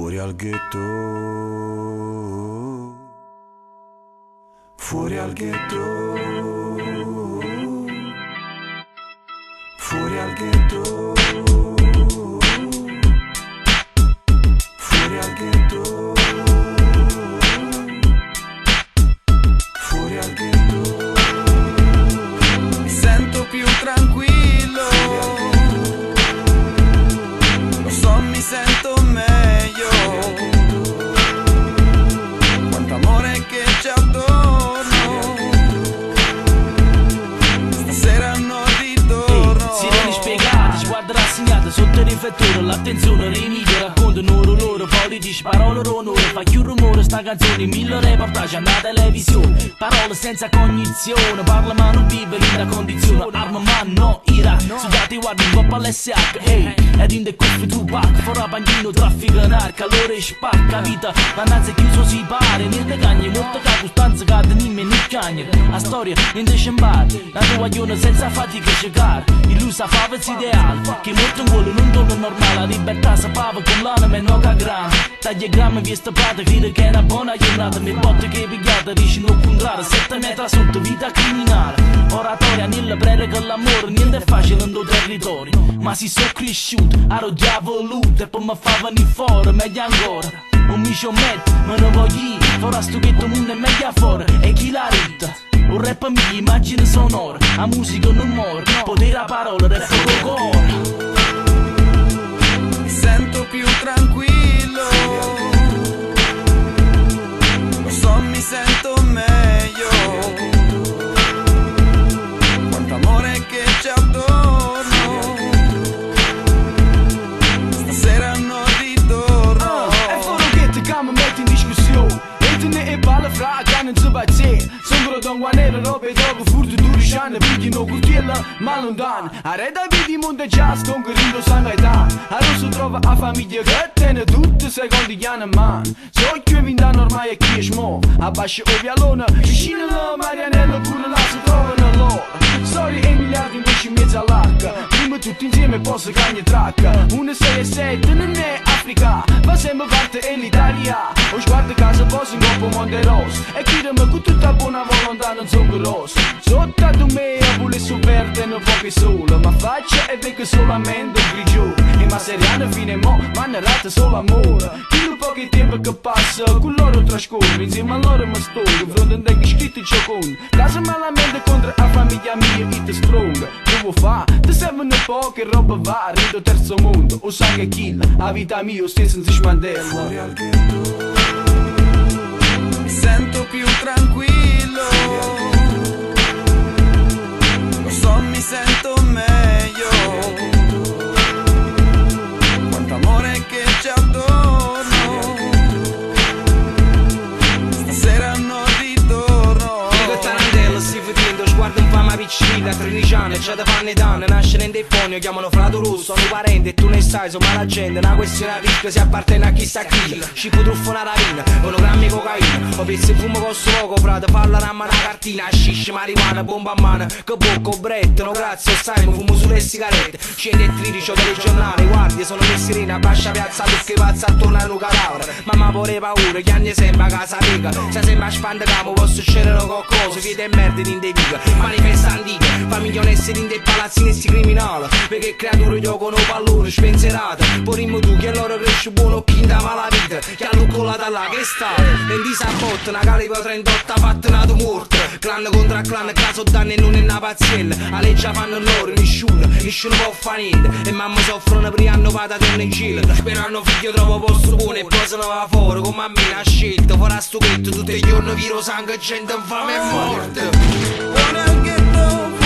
Fuori al ghetto, fuori al ghetto, fuori al ghetto, fuori al ghetto, fuori al ghetto. Mi sento più tranquillo, lo so, mi sento meglio. Quanto amore che c'è attorno, stasera non ritorno. Sirene spiegate, sguardo rassegnato sotto il riflettore. L'attenzione riniglia, raccontano loro politici, parole d'onore. Fa più rumore sta canzone, 1000 reportage andate a televisione. Parole senza cognizione, parla ma non vive in da condizione. Arma ma no ira, sudati guardi un po' all'SH. Ehi, ed in de cuffi Tupac, fora bagnino, traffico narca, calore spacca vita. Mannazza chiuso si pare, niente cagne, molto capo, stanza cade, nimme né cagne. La storia niente scembare, la tua guaglione senza fatica cercare. Illusa favezza ideale, che molto vuole non torna normale. La libertà sapava con l'anima e non grana. Taglia grammi via stapata, crede che è una buona giornata. Mi botte che pigliata, riesci non contrarre, 7 metri sotto, vita criminale. Oratoria, nella predica l'amore, niente è facile in tuo territorio. Ma si so cresciuto, ero diavoluto, e poi mi fa venire fuori, meglio ancora. Un micio metto, me ne voglio ir, fora sto che mondo è meglio fuori, e chi la rita? Un rap mi immagine sonora, la musica non muore, potere a parola, rap con cuore. Mi sento più tranquillo, lo so, mi sento meglio. Quanto amore che c'è attorno, stasera non ritorno. E fără che te mi metti in discussione, e balle fra che non si batte. Sembra da un guanere, robe drogo, furto durisciane, pigliano curtiella, ma lontano. Arreda vedi mondo jazz, con grillo San Gaetano. Adesso trova a famiglia che tiene tutti i secondi che hanno in mano. So che vindano ormai e chi è smo, abbascia o vialone, vicino la Marianella pure là si trovano loro. Storie e miliardi invece in mezzo all'arca, prima tutti insieme poi si cagna tracca. 167 non è Africa, ma sempre parte è l'Italia. O sguardo casa poi si ingoppa mondo rosso, e chiedimi con tutta buona volontà non sono grosso. Sotto a me a vuole sovverte un po' che solo, ma faccia e vecchio solamente un grigio. E ma seriano fine mo, ma ne rata solo amore. Chi un po' che tempo che passa, con loro trascorre, insieme a loro mi sto, in fronte a te scritto ciocone. Casa malamente contro la famiglia mia e te stronga. Che vuoi fa? Ti servono poche roba va, rido terzo mondo, o sangue kill, la vita mia stessa non si smandella. Fuori al ghetto, Mi sento più tranquillo, lo so, mi sento meglio. Quanto amore che c'è attorno, stasera non ritorno. Dico Tarantella, si vedendo, sguardo un po' ma piccina, 13 anni, c'è da fanne danni, nasce in dei fogni, chiamano Frato Rosso, sono parenti e tu ne sai, sono mala gente, una questione a rischio, si appartiene a chi sta chi. Scippo truffo una rapina, monogrammi cocaina, o pezzi fumo costo poco, frate, falla ramma una cartina, scisci, marijuana, bomba a mano, che bocco, bretto, no grazie, stai, mi fumo sulle sigarette, scendi e 13 telegiornali, guardie, sono messi in bascia piazza, perché pazza attorno a un cadavere, mamma pure paura, che anni sembra casa piega, se sembra a spandecamo, posso scegliere qualcosa, vede e merda in dei pica, manifestanti, famiglia onesti in dei palazzi nessi criminali, perché creature giocano pallone, spensierate, porimmo tu che loro cresce buono, chi dava la vita, che hanno collata là, che state, in disapporto, una calibro 38 fatta una morte, clan contro clan, caso danni e non è una pazziella, a legge fanno loro, nessuno può fare niente, e mamma soffrono per hanno patatone in cielo, sperano figlio trovo posto buono e poi se ne va fuori, come a me ha scelto, farà sto petto tutti i giorni viro sangue, gente infame e morte. Fuori al ghetto,